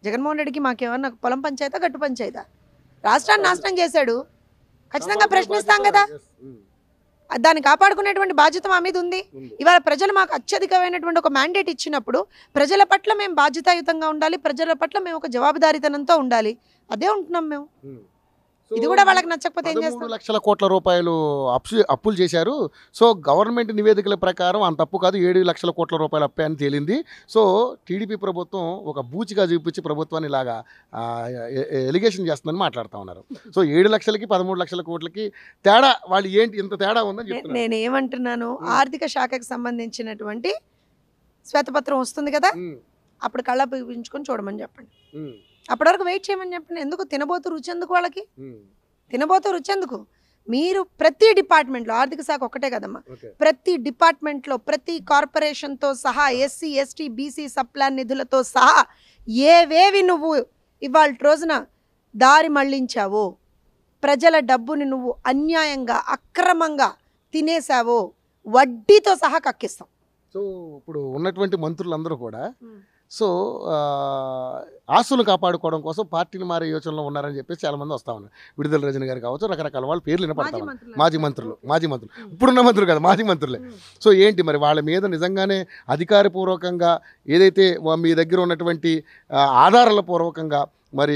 జగన్మోహన్ రెడ్డికి మాకేమన్నా పొలం పంచాయతా గట్టు పంచాయతా? రాష్ట్రాన్ని నాశనం చేశాడు, ఖచ్చితంగా ప్రశ్నిస్తాం కదా. దాన్ని కాపాడుకునేటువంటి బాధ్యత మా మీద ఉంది. ఇవాళ ప్రజలు మాకు అత్యధికమైనటువంటి ఒక మ్యాండేట్ ఇచ్చినప్పుడు ప్రజల పట్ల మేము బాధ్యతాయుతంగా ఉండాలి, ప్రజల పట్ల మేము ఒక జవాబుదారీతనంతో ఉండాలి. అదే ఉంటున్నాం మేము. ఇది కూడా వాళ్ళకి నచ్చకపోతే ఏం చేస్తాం? 3 లక్షల కోట్ల రూపాయలు అప్పులు చేశారు. సో గవర్నమెంట్ నివేదికల ప్రకారం అంత అప్పు కాదు, 7 లక్షల కోట్ల రూపాయల అప్పే అని తేలింది. సో టీడీపీ ప్రభుత్వం ఒక బూచిగా చూపించి ప్రభుత్వాన్ని ఇలాగా ఎలిగేషన్ చేస్తుందని మాట్లాడుతూ ఉన్నారు. సో 7 లక్షలకి 13 లక్షల కోట్లకి తేడా, వాళ్ళు ఏంటి ఇంత తేడా ఉందని చెప్తున్నారు. నేను ఏమంటున్నాను, ఆర్థిక శాఖకు సంబంధించినటువంటి శ్వేతపత్రం వస్తుంది కదా, అప్పుడు కళ్ళ పిలిపించుకొని చూడమని చెప్పండి. అప్పటి వరకు వెయిట్ చేయమని చెప్పండి. ఎందుకు తినబోతు రుచి ఎందుకు వాళ్ళకి? తినబోతు రుచి ఎందుకు? మీరు ప్రతి డిపార్ట్మెంట్లో, ఆర్థిక శాఖ ఒక్కటే కదమ్మా, ప్రతి డిపార్ట్మెంట్లో ప్రతి కార్పొరేషన్తో సహా ఎస్సీ ఎస్టీ బీసీ సప్లాన్ నిధులతో సహా ఏవేవి నువ్వు ఇవాళ రోజున దారి మళ్లించావో, ప్రజల డబ్బుని నువ్వు అన్యాయంగా అక్రమంగా తినేసావో వడ్డీతో సహా కక్కిస్తాం. సో ఇప్పుడు ఉన్నటువంటి మంత్రులందరూ కూడా సో ఆస్తులు కాపాడుకోవడం కోసం పార్టీని మారే యోచనలో ఉన్నారని చెప్పేసి చాలా మంది వస్తా ఉన్నారు. విడుదల రజని గారు కావచ్చు, రకరకాల వాళ్ళు పేర్లు వినపడతా ఉన్నారు. మాజీ మంత్రులు ఇప్పుడున్న మంత్రులు కదా, మాజీ మంత్రులే. సో ఏంటి మరి వాళ్ళ మీద నిజంగానే అధికారపూర్వకంగా ఏదైతే మీ దగ్గర ఉన్నటువంటి ఆధారాల పూర్వకంగా మరి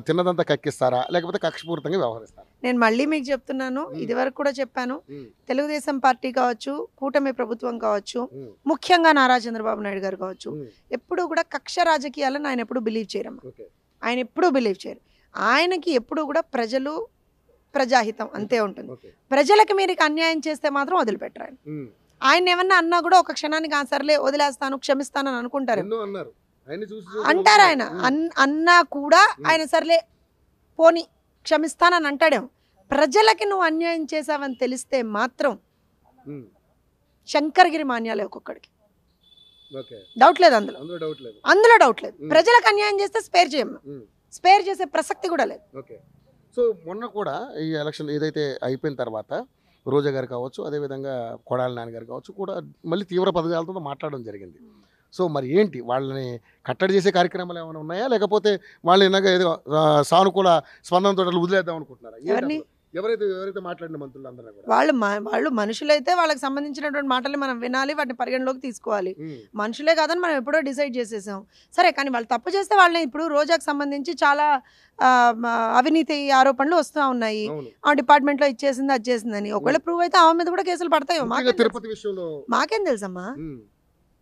తిన్నదంతా కక్కిస్తారా, లేకపోతే కక్షపూరితంగా వ్యవహరిస్తారా? నేను మళ్ళీ మీకు చెప్తున్నాను, ఇదివరకు కూడా చెప్పాను, తెలుగుదేశం పార్టీ కావచ్చు, కూటమి ప్రభుత్వం కావచ్చు, ముఖ్యంగా నారా చంద్రబాబు నాయుడు గారు కావచ్చు, ఎప్పుడు కూడా కక్ష రాజకీయాలను ఆయన ఎప్పుడు బిలీవ్ చేయరమ్మా. ఆయన ఎప్పుడూ బిలీవ్ చేయరు. ఆయనకి ఎప్పుడు కూడా ప్రజలు ప్రజాహితం అంతే ఉంటుంది. ప్రజలకు మీరు అన్యాయం చేస్తే మాత్రం వదిలిపెట్టరు. ఆయన ఏమన్నా అన్నా కూడా ఒక క్షణానికి సర్లే వదిలేస్తాను క్షమిస్తాను అని అనుకుంటారు, అంటారు. ఆయన అన్నా కూడా ఆయన సర్లే పోని క్షమిస్తానని అంటాడేమో. ప్రజలకి నువ్వు అన్యాయం చేసావని తెలిస్తే మాత్రం శంకరగిరి మాన్యాలే ఒక్కొక్కడికి. డౌట్ లేదు అందులో డౌట్ లేదు. ప్రజలకు అన్యాయం చేస్తే స్పేర్ చేయము, స్పేర్ చేసే ప్రసక్తి కూడా లేదు. సో మొన్న కూడా ఈ ఎలక్షన్ ఏదైతే అయిపోయిన తర్వాత రోజా గారు కావచ్చు, అదేవిధంగా కొడాలి నాన్నగారు కావచ్చు కూడా మళ్ళీ తీవ్ర పదజాలతో మాట్లాడడం జరిగింది. సో మరి ఏంటి, వాళ్ళని కట్టడి చేసే కార్యక్రమాలు ఏమైనా ఉన్నాయా, లేకపోతే వాళ్ళు ఇలాగ ఏదో సానుకూల స్పందనతో వదిలేద్దాం అనుకుంటున్నారా? ఎవరైతే మాట్లాడిన మంత్రులు అందరూ కూడా వాళ్ళు మనుషులైతే వాళ్ళకి సంబంధించినటువంటి మాటలు మనం వినాలి, వాటిని పరిగణలోకి తీసుకోవాలి. మనుషులే కాదని మనం ఎప్పుడో డిసైడ్ చేసేసాం. సరే, కానీ వాళ్ళు తప్పు చేస్తే వాళ్ళని ఇప్పుడు రోజాకు సంబంధించి చాలా అవినీతి ఆరోపణలు వస్తూ ఉన్నాయి. ఆ డిపార్ట్మెంట్లో ఇచ్చేసింది అది చేసిందని ఒకవేళ ప్రూవ్ అయితే ఆమె మీద కూడా కేసులు పడతాయో మాకేం తెలుసమ్మా,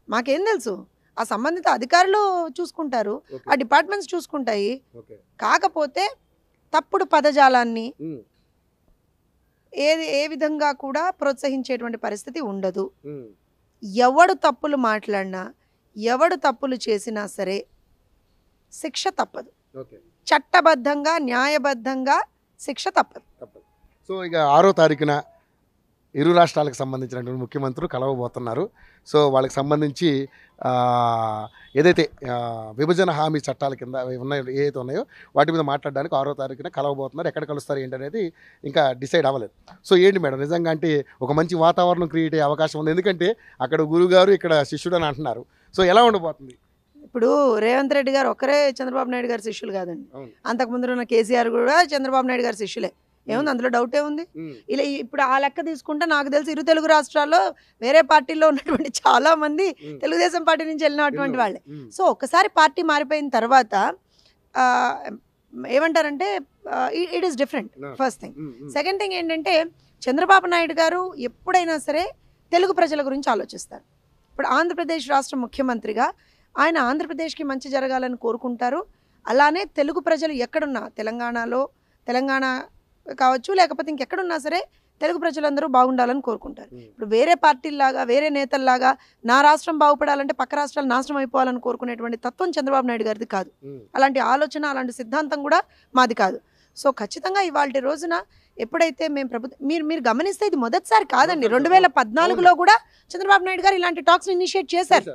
మాకేం తెలుసు? ఆ సంబంధిత అధికారులు చూసుకుంటారు, ఆ డిపార్ట్మెంట్స్ చూసుకుంటాయి. కాకపోతే తప్పుడు పదజాలాన్ని ఏ విధంగా కూడా ప్రోత్సహించేటువంటి పరిస్థితి ఉండదు. ఎవడు తప్పులు మాట్లాడినా, ఎవడు తప్పులు చేసినా సరే శిక్ష తప్పదు. చట్టబద్ధంగా న్యాయబద్ధంగా శిక్ష తప్పదు. సో ఇక 6వ తారీఖున ఇరు రాష్ట్రాలకు సంబంధించినటువంటి ముఖ్యమంత్రులు కలవబోతున్నారు. సో వాళ్ళకి సంబంధించి ఏదైతే విభజన హామీ చట్టాల కింద ఉన్నాయో, ఏదైతే ఉన్నాయో వాటి మీద మాట్లాడడానికి 6వ తారీఖున కలవబోతున్నారు. ఎక్కడ కలుస్తారు ఏంటి అనేది ఇంకా డిసైడ్ అవ్వలేదు. సో ఏంటి మేడం, నిజంగా అంటే ఒక మంచి వాతావరణం క్రియేట్ అయ్యే అవకాశం ఉంది, ఎందుకంటే అక్కడ గురుగారు ఇక్కడ శిష్యుడు అని అంటున్నారు. సో ఎలా ఉండబోతుంది? ఇప్పుడు రేవంత్ రెడ్డి గారు ఒక్కరే చంద్రబాబు నాయుడు గారి శిష్యులు కాదండి, అంతకుముందు ఉన్న కేసీఆర్ కూడా చంద్రబాబు నాయుడు గారి శిష్యులే. ఏముంది అందులో, డౌట్ ఏముంది? ఇలా ఇప్పుడు ఆ లెక్క తీసుకుంటే నాకు తెలిసి ఇరు తెలుగు రాష్ట్రాల్లో వేరే పార్టీల్లో ఉన్నటువంటి చాలా మంది తెలుగుదేశం పార్టీ నుంచి వెళ్ళినటువంటి వాళ్ళే. సో ఒక్కసారి పార్టీ మారిపోయిన తర్వాత ఏమంటారంటే it is different, first thing. Second thing ఏంటంటే చంద్రబాబు నాయుడు గారు ఎప్పుడైనా సరే తెలుగు ప్రజల గురించి ఆలోచిస్తారు. ఇప్పుడు ఆంధ్రప్రదేశ్ రాష్ట్ర ముఖ్యమంత్రిగా ఆయన ఆంధ్రప్రదేశ్కి మంచి జరగాలని కోరుకుంటారు. అలానే తెలుగు ప్రజలు ఎక్కడున్నా, తెలంగాణ కావచ్చు, లేకపోతే ఇంకెక్కడున్నా సరే తెలుగు ప్రజలందరూ బాగుండాలని కోరుకుంటారు. ఇప్పుడు వేరే పార్టీల్లాగా, వేరే నేతల్లాగా నా రాష్ట్రం బాగుపడాలంటే పక్క రాష్ట్రాలు నాశనం అయిపోవాలని కోరుకునేటువంటి తత్వం చంద్రబాబు నాయుడు గారిది కాదు. అలాంటి ఆలోచన, అలాంటి సిద్ధాంతం కూడా మాది కాదు. సో ఖచ్చితంగా ఇవాళ రోజున ఎప్పుడైతే మేము మీరు గమనిస్తే ఇది మొదటిసారి కాదండి. 2014లో కూడా చంద్రబాబు నాయుడు గారు ఇలాంటి టాక్స్ ఇనిషియేట్ చేశారు.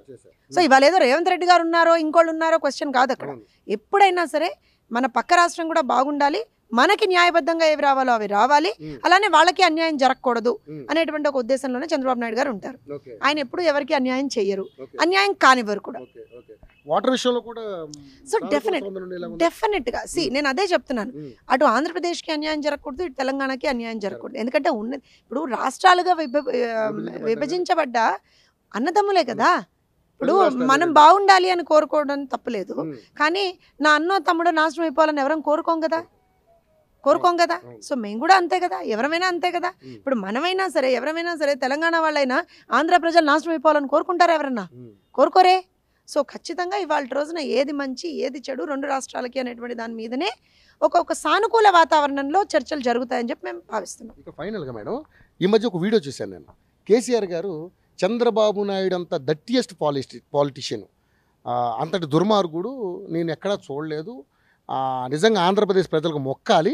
సో ఇవాళ ఏదో రేవంత్ రెడ్డి గారు ఉన్నారో ఇంకోళ్ళు ఉన్నారో క్వశ్చన్ కాదు అక్కడ. ఎప్పుడైనా సరే మన పక్క రాష్ట్రం కూడా బాగుండాలి, మనకి న్యాయబద్ధంగా ఏవి రావాలో అవి రావాలి, అలానే వాళ్ళకి అన్యాయం జరగకూడదు అనేటువంటి ఒక ఉద్దేశంలోనే చంద్రబాబు నాయుడు గారు ఉంటారు. ఆయన ఎప్పుడు ఎవరికి అన్యాయం చెయ్యరు, అన్యాయం కానివ్వరు కూడా. వాటర్ విషయంలో కూడా సో డెఫినెట్ గా నేను అదే చెప్తున్నాను, అటు ఆంధ్రప్రదేశ్కి అన్యాయం జరగకూడదు, ఇటు తెలంగాణకి అన్యాయం జరగకూడదు. ఎందుకంటే ఉన్నది ఇప్పుడు రాష్ట్రాలుగా విభజించబడ్డ అన్నదమ్ములే కదా. ఇప్పుడు మనం బాగుండాలి అని కోరుకోవడం తప్పులేదు, కానీ నా అన్నో తమ్ముడో నాశనం అయిపోవాలని ఎవరం కోరుకోం కదా. సో మేము కూడా అంతే కదా, ఎవరమైనా అంతే కదా. ఇప్పుడు మనమైనా సరే ఎవరమైనా సరే తెలంగాణ వాళ్ళైనా ఆంధ్ర ప్రజలు నాశనం అయిపోవాలని కోరుకుంటారా ఎవరన్నా? కోరుకోరే. సో ఖచ్చితంగా ఇవాళ రోజున ఏది మంచి ఏది చెడు రెండు రాష్ట్రాలకి అనేటువంటి దాని మీదనే ఒక సానుకూల వాతావరణంలో చర్చలు జరుగుతాయని చెప్పి మేము భావిస్తున్నాం. ఇక ఫైనల్గా మేడం, ఈ మధ్య ఒక వీడియో చూశాను నేను. కేసీఆర్ గారు చంద్రబాబు నాయుడు అంత దట్టియెస్ట్ పాలిటిషియన్, అంతటి దుర్మార్గుడు నేను ఎక్కడా చూడలేదు, నిజంగా ఆంధ్రప్రదేశ్ ప్రజలకు మొక్కాలి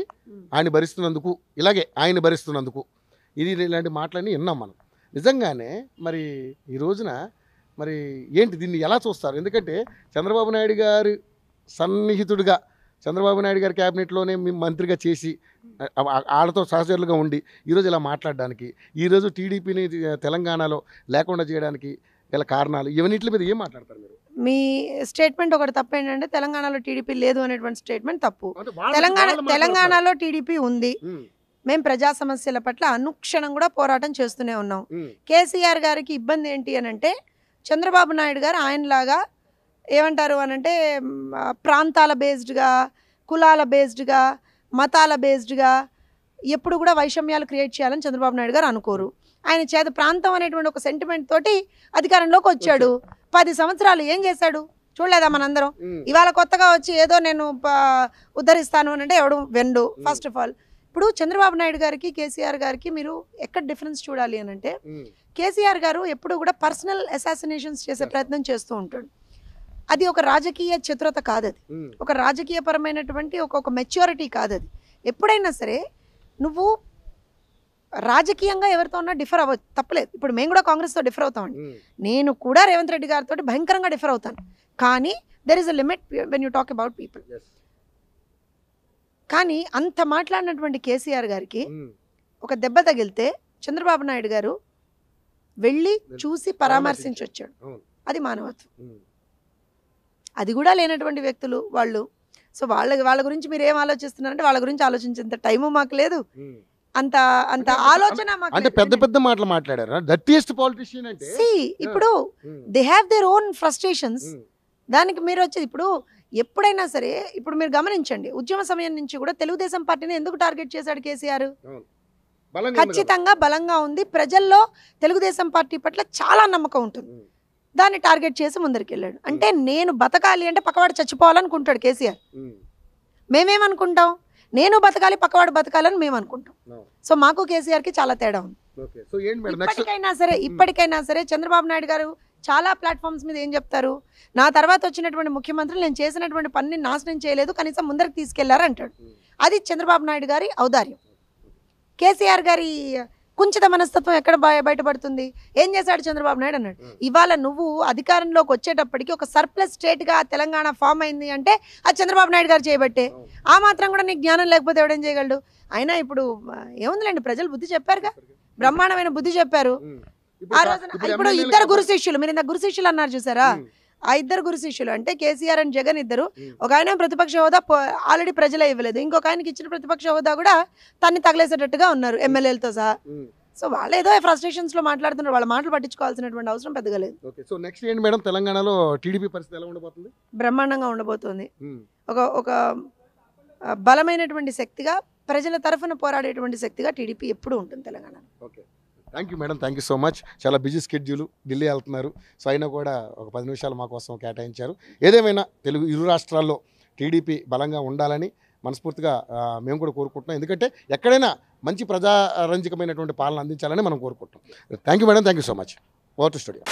ఆయన భరిస్తున్నందుకు, ఇలాగే ఆయన భరిస్తున్నందుకు, ఇలాంటి మాటలన్నీ విన్నాం మనం. నిజంగానే మరి ఈ రోజున మరి ఏంటి దీన్ని ఎలా చూస్తారు? ఎందుకంటే చంద్రబాబు నాయుడు గారి సన్నిహితుడిగా, చంద్రబాబు నాయుడు గారి క్యాబినెట్లోనే మంత్రిగా చేసి వాళ్ళతో సహచరులుగా ఉండి ఈరోజు ఇలా మాట్లాడడానికి, ఈరోజు టీడీపీని తెలంగాణలో లేకుండా చేయడానికి గల కారణాలు ఇవన్నిటి మీద ఏం మాట్లాడతారు మీరు? మీ స్టేట్మెంట్ ఒకటి తప్పు. ఏంటంటే తెలంగాణలో టీడీపీ లేదు అనేటువంటి స్టేట్మెంట్ తప్పు. తెలంగాణలో టీడీపీ ఉంది. మేము ప్రజా సమస్యల పట్ల అనుక్షణం కూడా పోరాటం చేస్తూనే ఉన్నాం. కేసీఆర్ గారికి ఇబ్బంది ఏంటి అని అంటే, చంద్రబాబు నాయుడు గారు ఆయనలాగా ఏమంటారు అని అంటే ప్రాంతాల బేస్డ్గా, కులాల బేస్డ్గా, మతాల బేస్డ్గా ఎప్పుడు కూడా వైషమ్యాలు క్రియేట్ చేయాలని చంద్రబాబు నాయుడు గారు అనుకోరు. ఆయన చేత ప్రాంతం అనేటువంటి ఒక సెంటిమెంట్ తోటి అధికారంలోకి వచ్చాడు. 10 సంవత్సరాలు ఏం చేశాడు చూడలేదా మనందరం? ఇవాళ కొత్తగా వచ్చి ఏదో నేను ఉద్ధరిస్తాను అని అంటే ఎవడు వెండు. ఫస్ట్ ఆఫ్ ఆల్ ఇప్పుడు చంద్రబాబు నాయుడు గారికి కేసీఆర్ గారికి మీరు ఎక్కడ డిఫరెన్స్ చూడాలి అని అంటే, కేసీఆర్ గారు ఎప్పుడు కూడా పర్సనల్ అసాసినేషన్స్ చేసే ప్రయత్నం చేస్తూ ఉంటాడు. అది ఒక రాజకీయ చతురత కాదది, ఒక రాజకీయ పరమైనటువంటి ఒక మెచ్యూరిటీ కాదది. ఎప్పుడైనా సరే నువ్వు రాజకీయంగా ఎవరితో ఉన్నా డిఫర్ అవ్వచ్చు, తప్పలేదు. ఇప్పుడు మేము కూడా కాంగ్రెస్తో డిఫర్ అవుతామండి. నేను కూడా రేవంత్ రెడ్డి గారితో భయంకరంగా డిఫర్ అవుతాను. కానీ there is a limit when you talk about people. కానీ అంత మాట్లాడినటువంటి కేసీఆర్ గారికి ఒక దెబ్బ తగిలితే చంద్రబాబు నాయుడు గారు వెళ్ళి చూసి పరామర్శించి వచ్చాడు. అది మానవత్వం. అది కూడా లేనటువంటి వ్యక్తులు వాళ్ళు. సో వాళ్ళ గురించి మీరు ఏం ఆలోచిస్తున్నారంటే, వాళ్ళ గురించి ఆలోచించేంత టైము మాకు లేదు, అంత ఆలోచన మాకు. అంటే పెద్ద పెద్ద మాటలు మాట్లాడారు. దట్టియెస్ట్ పాలిటిషియన్ అంటే ఇప్పుడు they have their own frustrations. దానికి మీరు వచ్చేది ఇప్పుడు ఎప్పుడైనా సరే, ఇప్పుడు మీరు గమనించండి, ఉద్యమ సమయం నుంచి కూడా తెలుగుదేశం పార్టీని ఎందుకు టార్గెట్ చేశాడు కేసీఆర్? ఖచ్చితంగా బలంగా ఉంది. ప్రజల్లో తెలుగుదేశం పార్టీ పట్ల చాలా నమ్మకం ఉంటుంది. దాన్ని టార్గెట్ చేసి ముందరికి వెళ్ళాడు. అంటే నేను బతకాలి అంటే పక్కవాడు చచ్చిపోవాలనుకుంటాడు కేసీఆర్. మేమేమనుకుంటాం? నేను బతకాలి, పక్కవాడు బతకాలని మేము అనుకుంటాం. సో మాకు కేసీఆర్కి చాలా తేడా ఉంది. ఇప్పటికైనా సరే చంద్రబాబు నాయుడు గారు చాలా ప్లాట్ఫామ్స్ మీద ఏం చెప్తారు? నా తర్వాత వచ్చినటువంటి ముఖ్యమంత్రులు నేను చేసినటువంటి పనిని నాశనం చేయలేదు, కనీసం ముందరికి తీసుకెళ్లారు అంటాడు. అది చంద్రబాబు నాయుడు గారి ఔదార్యం. కేసీఆర్ గారి కుంచిత మనస్తత్వం ఎక్కడ బయటపడుతుంది? ఏం చేశాడు చంద్రబాబు నాయుడు అన్నాడు. ఇవాళ నువ్వు అధికారంలోకి వచ్చేటప్పటికి ఒక సర్ప్లస్ స్టేట్గా తెలంగాణ ఫామ్ అయింది అంటే అది చంద్రబాబు నాయుడు గారు చేయబట్టే. ఆ మాత్రం కూడా నీకు జ్ఞానం లేకపోతే ఎవడేం చేయగలడు? అయినా ఇప్పుడు ఏముందిలేండి, ప్రజలు బుద్ధి చెప్పారుగా, బ్రహ్మాండమైన బుద్ధి చెప్పారు. ఆ రోజున ఇప్పుడు ఇద్దరు గురు శిష్యులు, మీరు ఇంత గురు శిష్యులు అన్నారు చూసారా, ఆ ఇద్దరు గురు శిష్యులు అంటే కేసీఆర్ అండ్ జగన్ ఇద్దరు. ఒక ఆయన ప్రతిపక్ష హోదా ఆల్రెడీ ప్రజలే ఇవ్వలేదు, ఇంకొక ఆయనకి ఇచ్చిన ప్రతిపక్ష హోదా కూడా తన్ని తగలేసేటట్టుగా ఉన్నారు ఎమ్మెల్యేలతో సహా. సో వాళ్ళు ఏదో ఫ్రస్ట్రేషన్స్ లో మాట్లాడుతున్నారు, వాళ్ళ మాటలు పట్టించుకోవాల్సినటువంటి అవసరం పెద్దగా లేదు. సో నెక్స్ట్ ఏంటి మేడం, తెలంగాణలో టీడీపీ పరిస్థితి ఎలా ఉండబోతుంది? బ్రహ్మాండంగా ఉండబోతుంది. ఒక బలమైనటువంటి శక్తిగా, ప్రజల తరఫున పోరాడేటువంటి శక్తిగా టీడీపీ ఎప్పుడు ఉంటుంది తెలంగాణలో. Okay, thank you madam, thank you so much. చాలా బిజీ స్కెడ్యూల్, ఢిల్లీ వెళ్తున్నారు. సో అయినా కూడా ఒక 10 నిమిషాలు మా కోసం కేటాయించారు. ఏదేమైనా ఇరు రాష్ట్రాల్లో టీడీపీ బలంగా ఉండాలని మనస్ఫూర్తిగా మేము కూడా కోరుకుంటున్నాం. ఎందుకంటే ఎక్కడైనా మంచి ప్రజారంజకమైనటువంటి పాలన అందించాలని మనం కోరుకుంటున్నాం. Thank you madam, thank you so much. Over to studio.